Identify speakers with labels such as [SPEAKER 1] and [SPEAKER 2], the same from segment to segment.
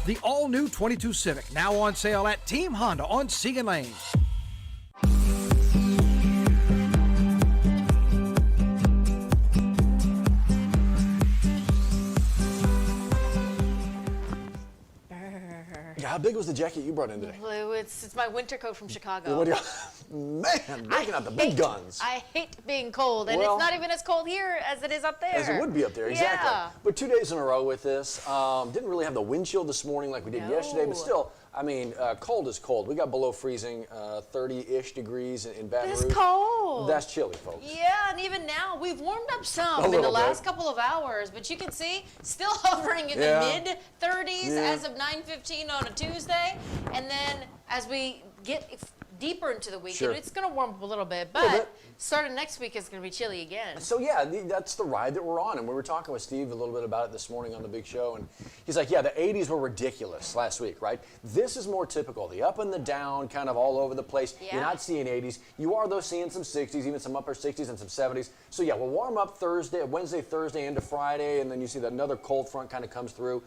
[SPEAKER 1] The all-new 22 Civic, now on sale at Team Honda on Segan Lane.
[SPEAKER 2] How big was the jacket you brought in today?
[SPEAKER 3] It's my winter coat from Chicago.
[SPEAKER 2] What do you, man, breaking out the big guns.
[SPEAKER 3] I hate being cold, and it's not even as cold here as it is up there.
[SPEAKER 2] As it would be up there, exactly.
[SPEAKER 3] Yeah.
[SPEAKER 2] But 2 days in a row with this. Didn't really have the wind chill this morning like we did yesterday, but still, I mean, cold is cold. We got below freezing, 30-ish degrees in Baton Rouge.
[SPEAKER 3] It's cold.
[SPEAKER 2] That's chilly, folks.
[SPEAKER 3] Yeah, and even now, we've warmed up some in the last couple of hours, but you can see, still hovering in the mid-30s as of 9:15 on a Tuesday. And then as we get deeper into the weekend, it's going to warm up a little bit, but starting next week it's going to be chilly again.
[SPEAKER 2] So yeah, that's the ride that we're on, and we were talking with Steve a little bit about it this morning on the big show, and he's like, yeah, the 80s were ridiculous last week, right? This is more typical, the up and the down, kind of all over the place. You're not seeing 80s. You are, though, seeing some 60s, even some upper 60s and some 70s. So yeah, we'll warm up Wednesday, Thursday into Friday, and then you see that another cold front kind of comes through.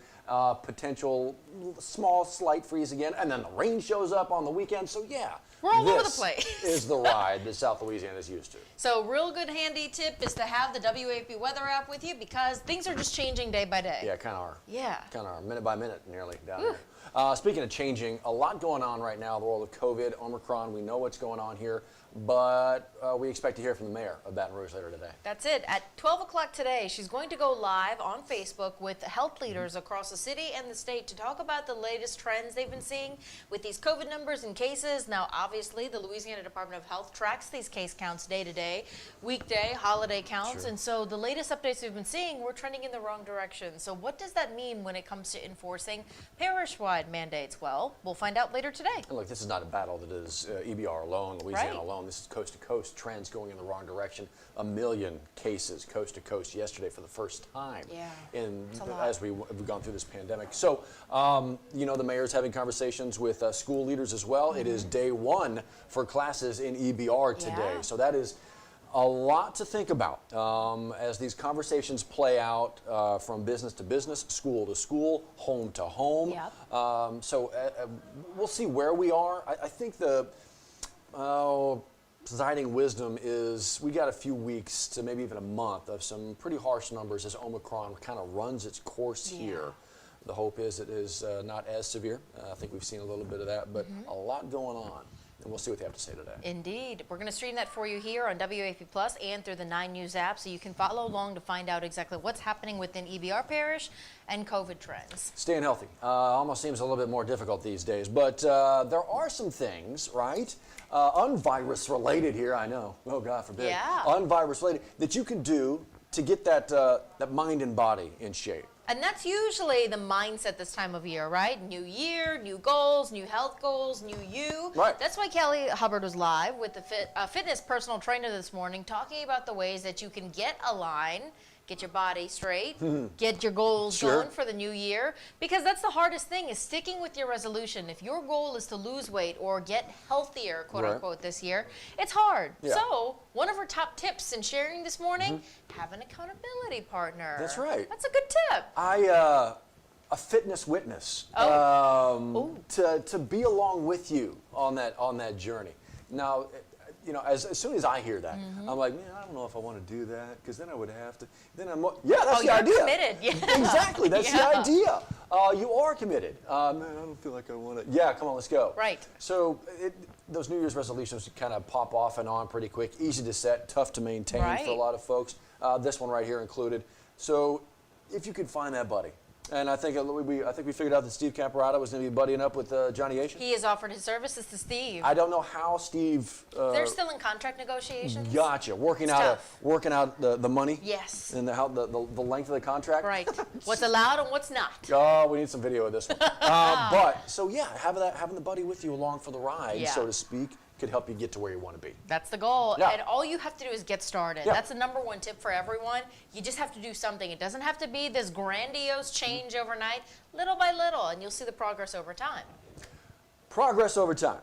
[SPEAKER 2] Potential small, slight freeze again, and then the rain shows up on the weekend. So yeah,
[SPEAKER 3] we're all over the place.
[SPEAKER 2] Is the ride that South Louisiana is used to.
[SPEAKER 3] So real good handy tip is to have the WAFB weather app with you because things are just changing day by day.
[SPEAKER 2] Yeah, kind of are.
[SPEAKER 3] Yeah.
[SPEAKER 2] Kind of are, minute by minute nearly down here. Speaking of changing, a lot going on right now, the world of COVID, Omicron, we know what's going on here. But we expect to hear from the mayor of Baton Rouge later today.
[SPEAKER 3] That's it. At 12 o'clock today, she's going to go live on Facebook with health leaders across the city and the state to talk about the latest trends they've been seeing with these COVID numbers and cases. Now, obviously, the Louisiana Department of Health tracks these case counts day to day, weekday, holiday counts. And so the latest updates we've been seeing, we're trending in the wrong direction. So what does that mean when it comes to enforcing parish-wide mandates? Well, we'll find out later today.
[SPEAKER 2] And look, this is not a battle that is EBR alone, Louisiana alone. This is coast to coast, trends going in the wrong direction. 1 million cases coast to coast yesterday for the first time as we've gone through this pandemic. So, you know, the mayor's having conversations with school leaders as well. It is day one for classes in EBR today. So that is a lot to think about as these conversations play out from business to business, school to school, home to home. So we'll see where we are. I think the presiding wisdom is we got a few weeks to maybe even a month of some pretty harsh numbers as Omicron kind of runs its course here. The hope is it is not as severe. I think we've seen a little bit of that, but a lot going on. And we'll see what they have to say today.
[SPEAKER 3] Indeed. We're going to stream that for you here on WAFB Plus and through the 9 News app, so you can follow along to find out exactly what's happening within EBR Parish and COVID trends.
[SPEAKER 2] Staying healthy almost seems a little bit more difficult these days, but there are some things, right? Unvirus related here, I know. Oh, God forbid. Unvirus related that you can do to get that, that mind and body in shape.
[SPEAKER 3] And that's usually the mindset this time of year, right? New year, new goals, new health goals, new you.
[SPEAKER 2] Right.
[SPEAKER 3] That's why Kelly Hubbard was live with the fitness personal trainer this morning talking about the ways that you can get aligned, get your body straight, get your goals going for the new year. Because that's the hardest thing is sticking with your resolution. If your goal is to lose weight or get healthier, quote unquote, this year, it's hard. So one of her top tips in sharing this morning, have an accountability partner.
[SPEAKER 2] That's right.
[SPEAKER 3] That's a good tip.
[SPEAKER 2] A fitness witness to be along with you on that journey. Now, you know, as soon as I hear that, I'm like, man, I don't know if I want to do that because then I would have to. Then I'm, that's the idea.
[SPEAKER 3] Committed.
[SPEAKER 2] Exactly, that's the idea. You are committed. Man, I don't feel like I want to. Yeah, come on, let's go.
[SPEAKER 3] Right.
[SPEAKER 2] So those New Year's resolutions kind of pop off and on pretty quick, easy to set, tough to maintain for a lot of folks. This one right here included. So if you could find that buddy. And I think we figured out that Steve Caparata was going to be buddying up with Johnny Asian.
[SPEAKER 3] He has offered his services to Steve.
[SPEAKER 2] I don't know how Steve.
[SPEAKER 3] They're still in contract negotiations.
[SPEAKER 2] Gotcha. Working out the money.
[SPEAKER 3] Yes.
[SPEAKER 2] And the length of the contract.
[SPEAKER 3] Right. What's allowed and what's not.
[SPEAKER 2] Oh, we need some video of this one. But so yeah, having the buddy with you along for the ride, so to speak, could help you get to where you want to be.
[SPEAKER 3] That's the goal. And all you have to do is get started. That's the #1 tip for everyone. You just have to do something. It doesn't have to be this grandiose change overnight, little by little, and you'll see the progress over time.
[SPEAKER 2] Progress over time.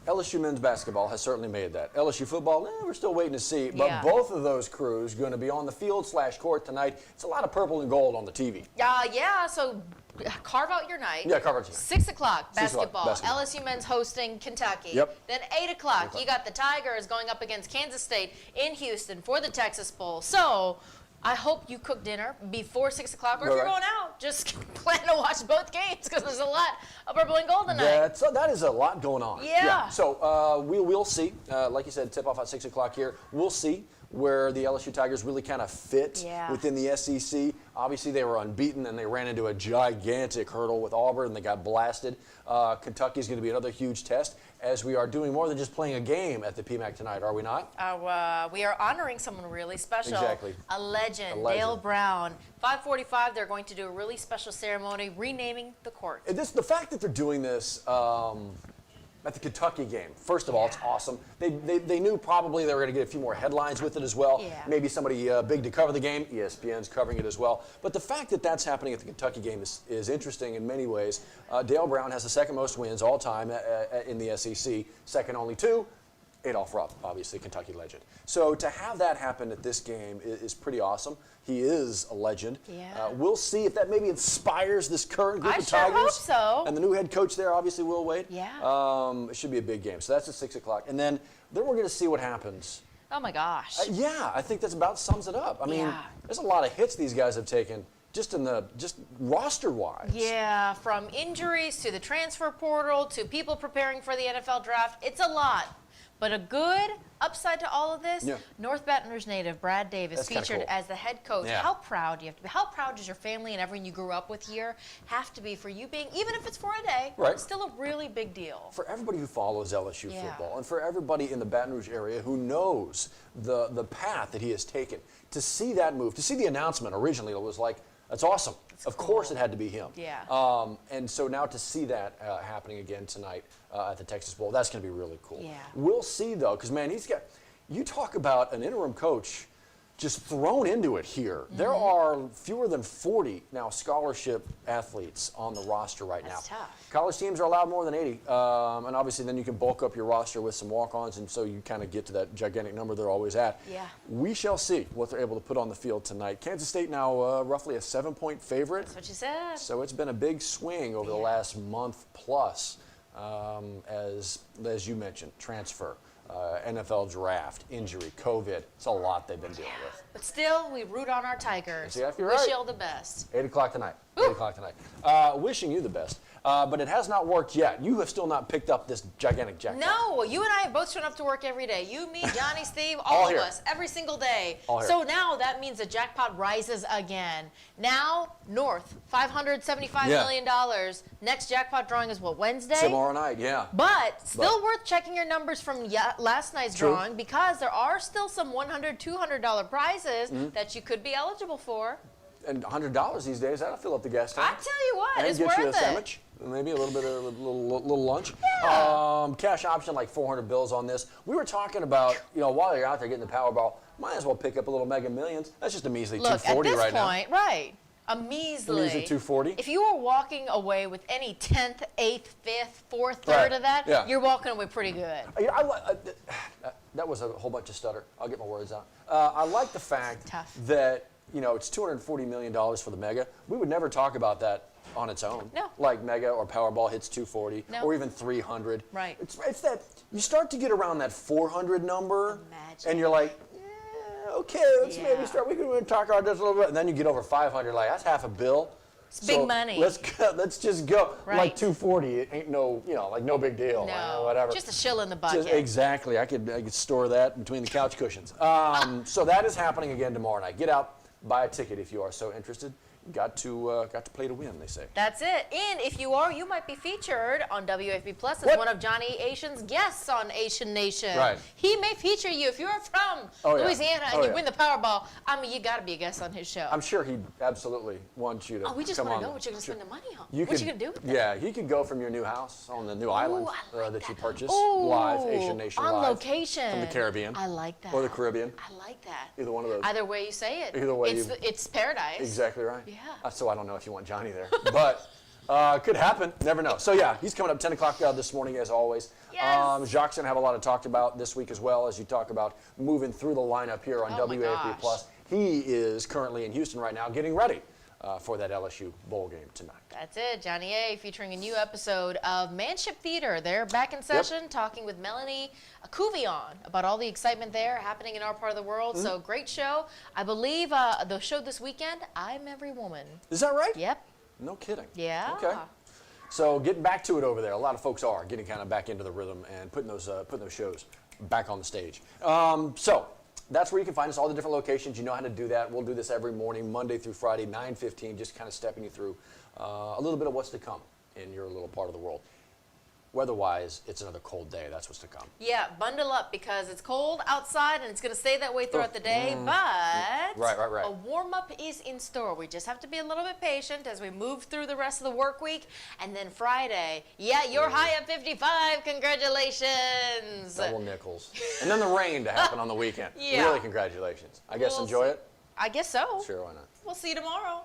[SPEAKER 2] LSU men's basketball has certainly made that. LSU football, we're still waiting to see. But both of those crews going to be on the field/court tonight. It's a lot of purple and gold on the TV.
[SPEAKER 3] So carve out your night.
[SPEAKER 2] Yeah, carve out your night.
[SPEAKER 3] 6 o'clock, basketball.
[SPEAKER 2] Basketball.
[SPEAKER 3] LSU men's hosting Kentucky.
[SPEAKER 2] Yep.
[SPEAKER 3] Then 8 o'clock, you got the Tigers going up against Kansas State in Houston for the Texas Bowl. So I hope you cook dinner before 6 o'clock, or if you're going out, just plan to watch both games because there's a lot of purple and gold tonight.
[SPEAKER 2] That is a lot going on.
[SPEAKER 3] Yeah.
[SPEAKER 2] So we'll see. Like you said, tip off at 6 o'clock here. We'll see where the LSU Tigers really kind of fit within the SEC. Obviously, they were unbeaten, and they ran into a gigantic hurdle with Auburn, and they got blasted. Kentucky's going to be another huge test, as we are doing more than just playing a game at the PMAC tonight, are we not?
[SPEAKER 3] We are honoring someone really special.
[SPEAKER 2] Exactly.
[SPEAKER 3] A legend, Dale Brown. 5:45, they're going to do a really special ceremony renaming the court.
[SPEAKER 2] The fact that they're doing this at the Kentucky game, first of all, it's awesome. They knew probably they were going to get a few more headlines with it as well.
[SPEAKER 3] Yeah.
[SPEAKER 2] Maybe somebody big to cover the game. ESPN's covering it as well. But the fact that that's happening at the Kentucky game is interesting in many ways. Dale Brown has the second most wins all time in the SEC, second only to Adolph Rupp, obviously Kentucky legend. So to have that happen at this game is pretty awesome. He is a legend.
[SPEAKER 3] Yeah.
[SPEAKER 2] We'll see if that maybe inspires this current group
[SPEAKER 3] I
[SPEAKER 2] of
[SPEAKER 3] sure
[SPEAKER 2] Tigers.
[SPEAKER 3] hope so.
[SPEAKER 2] And the new head coach there, obviously, Will Wade.
[SPEAKER 3] Yeah.
[SPEAKER 2] It should be a big game. So that's at 6 o'clock. And then we're going to see what happens.
[SPEAKER 3] Oh, my gosh.
[SPEAKER 2] Yeah, I think that's about sums it up. I mean, there's a lot of hits these guys have taken just roster-wise.
[SPEAKER 3] Yeah, from injuries to the transfer portal to people preparing for the NFL draft. It's a lot. But a good upside to all of this, North Baton Rouge native Brad Davis featured as the head coach.
[SPEAKER 2] Yeah.
[SPEAKER 3] How proud do you have to be? How proud does your family and everyone you grew up with here have to be for you being, even if it's for a day, it's still a really big deal.
[SPEAKER 2] For everybody who follows LSU football, and for everybody in the Baton Rouge area who knows the path that he has taken, to see that move, to see the announcement originally, it was like, that's awesome. Of course it had to be him.
[SPEAKER 3] Yeah.
[SPEAKER 2] And so now to see that happening again tonight at the Texas Bowl, that's going to be really cool.
[SPEAKER 3] Yeah.
[SPEAKER 2] We'll see, though, because, man, you talk about an interim coach just thrown into it here. Mm-hmm. There are fewer than 40 now scholarship athletes on the roster right now.
[SPEAKER 3] That's tough.
[SPEAKER 2] College teams are allowed more than 80. And obviously then you can bulk up your roster with some walk-ons, and so you kind of get to that gigantic number they're always at.
[SPEAKER 3] Yeah.
[SPEAKER 2] We shall see what they're able to put on the field tonight. Kansas State now roughly a 7-point favorite.
[SPEAKER 3] That's what you said.
[SPEAKER 2] So it's been a big swing over the last month plus, as you mentioned, transfer. NFL draft, injury, COVID. It's a lot they've been dealing with.
[SPEAKER 3] But still, we root on our Tigers.
[SPEAKER 2] Yeah, you're
[SPEAKER 3] Wish
[SPEAKER 2] right.
[SPEAKER 3] you all the best.
[SPEAKER 2] 8 o'clock tonight. 8 o'clock tonight. Wishing you the best. But it has not worked yet. You have still not picked up this gigantic jackpot.
[SPEAKER 3] No, you and I have both shown up to work every day. You, me, Johnny, Steve, all of us, every single day. So now that means the jackpot rises again. Now, North, $575 million. Next jackpot drawing is what, Wednesday?
[SPEAKER 2] Tomorrow night, yeah.
[SPEAKER 3] But still worth checking your numbers from last night's drawing, because there are still some $100, $200 prizes that you could be eligible for.
[SPEAKER 2] And $100 these days, that'll fill up the gas tank.
[SPEAKER 3] I tell you what,
[SPEAKER 2] and
[SPEAKER 3] it's
[SPEAKER 2] get
[SPEAKER 3] worth
[SPEAKER 2] you a
[SPEAKER 3] it.
[SPEAKER 2] sandwich, maybe a little bit of a little lunch.
[SPEAKER 3] Yeah.
[SPEAKER 2] Cash option like 400 bills on this. We were talking about, while you're out there getting the Powerball, might as well pick up a little Mega Millions. That's just a measly $240 right now.
[SPEAKER 3] At this point, right. A measly
[SPEAKER 2] $240.
[SPEAKER 3] If you were walking away with any 10th, 8th, 5th, 4th, 3rd of that, you're walking away pretty good.
[SPEAKER 2] That was a whole bunch of stutter. I'll get my words out. I like the fact that it's $240 million for the Mega. We would never talk about that on its own.
[SPEAKER 3] No.
[SPEAKER 2] Like Mega or Powerball hits 240 or even 300.
[SPEAKER 3] Right.
[SPEAKER 2] It's that you start to get around that 400 number, and you're like, okay, let's maybe start. We can talk about this a little bit, and then you get over 500, like that's half a bill.
[SPEAKER 3] It's big money.
[SPEAKER 2] Let's just go.
[SPEAKER 3] Right.
[SPEAKER 2] Like 240, it ain't no big deal.
[SPEAKER 3] No,
[SPEAKER 2] whatever.
[SPEAKER 3] just a shill in the bucket.
[SPEAKER 2] Exactly. I could store that between the couch cushions. So that is happening again tomorrow night. Get out, buy a ticket if you are so interested. Got to play to win, they say.
[SPEAKER 3] That's it. And if you are, you might be featured on WAFB Plus as one of Johnny Asian's guests on Asian Nation.
[SPEAKER 2] Right.
[SPEAKER 3] He may feature you if you're from Louisiana and you win the Powerball. I mean, you got to be a guest on his show.
[SPEAKER 2] I'm sure he absolutely wants you to.
[SPEAKER 3] We just
[SPEAKER 2] want
[SPEAKER 3] to know what you're going to spend the money on. What you going to do with it?
[SPEAKER 2] Yeah, he could go from your new house on the new island that you purchased live, Asian Nation
[SPEAKER 3] on
[SPEAKER 2] live,
[SPEAKER 3] location
[SPEAKER 2] from the Caribbean.
[SPEAKER 3] I like that.
[SPEAKER 2] Or the Caribbean.
[SPEAKER 3] I like that.
[SPEAKER 2] Either one of those.
[SPEAKER 3] Either way you say it.
[SPEAKER 2] Either way
[SPEAKER 3] it's paradise.
[SPEAKER 2] Exactly right.
[SPEAKER 3] Yeah.
[SPEAKER 2] So I don't know if you want Johnny there, but could happen. Never know. So yeah, he's coming up 10 o'clock this morning as always.
[SPEAKER 3] Yes.
[SPEAKER 2] Jacques going to have a lot to talk about this week as well, as you talk about moving through the lineup here on WAFB Plus. He is currently in Houston right now getting ready for that LSU bowl game tonight.
[SPEAKER 3] That's it. Johnny A. featuring a new episode of Manship Theater. They're back in session, talking with Melanie Couvion about all the excitement there happening in our part of the world. So great show. I believe the show this weekend, I'm Every Woman.
[SPEAKER 2] Is that right?
[SPEAKER 3] Yep.
[SPEAKER 2] No kidding.
[SPEAKER 3] Yeah.
[SPEAKER 2] Okay. So getting back to it over there, a lot of folks are getting kind of back into the rhythm and putting those shows back on the stage. So that's where you can find us, all the different locations. You know how to do that. We'll do this every morning, Monday through Friday, 9:15, just kind of stepping you through a little bit of what's to come in your little part of the world. Weather-wise, it's another cold day. That's what's to come.
[SPEAKER 3] Yeah, bundle up because it's cold outside and it's going to stay that way throughout the day, but
[SPEAKER 2] Right.
[SPEAKER 3] a warm-up is in store. We just have to be a little bit patient as we move through the rest of the work week. And then Friday, you're high at 55. Congratulations.
[SPEAKER 2] Double nickels. And then the rain to happen on the weekend.
[SPEAKER 3] Yeah.
[SPEAKER 2] Really, congratulations. I guess enjoy it.
[SPEAKER 3] I guess so.
[SPEAKER 2] Sure, why not?
[SPEAKER 3] We'll see you tomorrow.